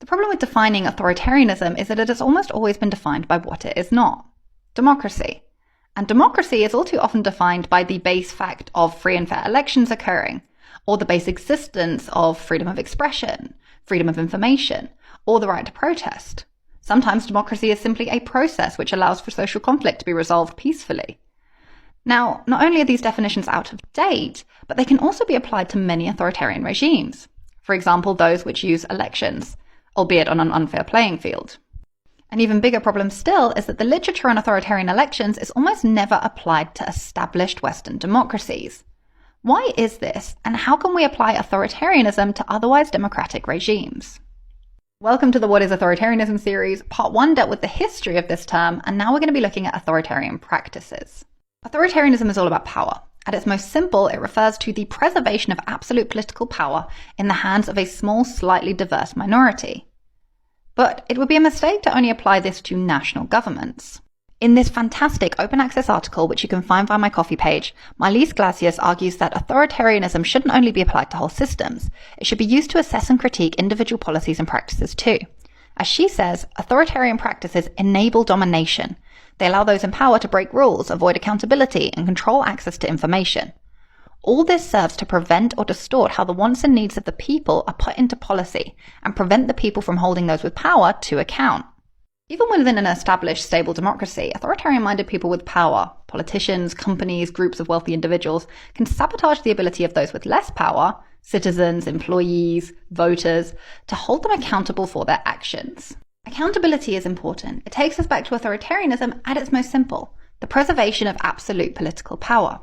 The problem with defining authoritarianism is that it has almost always been defined by what it is not: democracy. And democracy is all too often defined by the base fact of free and fair elections occurring, or the base existence of freedom of expression, freedom of information, or the right to protest. Sometimes democracy is simply a process which allows for social conflict to be resolved peacefully. Now, not only are these definitions out of date, but they can also be applied to many authoritarian regimes. For example, those which use elections, albeit on an unfair playing field. An even bigger problem still is that the literature on authoritarian elections is almost never applied to established Western democracies. Why is this, and how can we apply authoritarianism to otherwise democratic regimes? Welcome to the What is Authoritarianism series. Part 1 dealt with the history of this term, and now we're going to be looking at authoritarian practices. Authoritarianism is all about power. At its most simple, it refers to the preservation of absolute political power in the hands of a small, slightly diverse minority. But it would be a mistake to only apply this to national governments. In this fantastic open access article, which you can find via my Ko-fi page, Marlies Glasius argues that authoritarianism shouldn't only be applied to whole systems. It should be used to assess and critique individual policies and practices too. As she says, authoritarian practices enable domination. They allow those in power to break rules, avoid accountability, and control access to information. All this serves to prevent or distort how the wants and needs of the people are put into policy and prevent the people from holding those with power to account. Even within an established, stable democracy, authoritarian-minded people with power, politicians, companies, groups of wealthy individuals, can sabotage the ability of those with less power, citizens, employees, voters, to hold them accountable for their actions. Accountability is important. It takes us back to authoritarianism at its most simple, the preservation of absolute political power.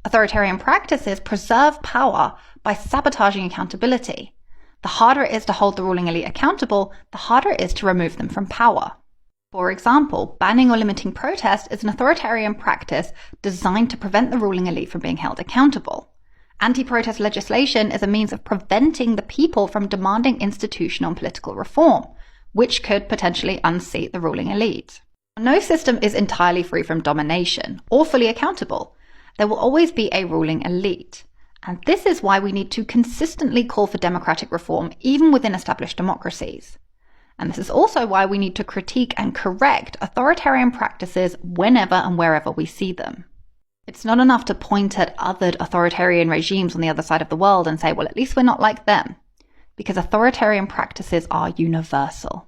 Authoritarian practices preserve power by sabotaging accountability. The harder it is to hold the ruling elite accountable, the harder it is to remove them from power. For example, banning or limiting protest is an authoritarian practice designed to prevent the ruling elite from being held accountable. Anti-protest legislation is a means of preventing the people from demanding institutional and political reform, which could potentially unseat the ruling elite. No system is entirely free from domination or fully accountable. There will always be a ruling elite. And this is why we need to consistently call for democratic reform even within established democracies. And this is also why we need to critique and correct authoritarian practices whenever and wherever we see them. It's not enough to point at othered authoritarian regimes on the other side of the world and say, well, at least we're not like them, because authoritarian practices are universal.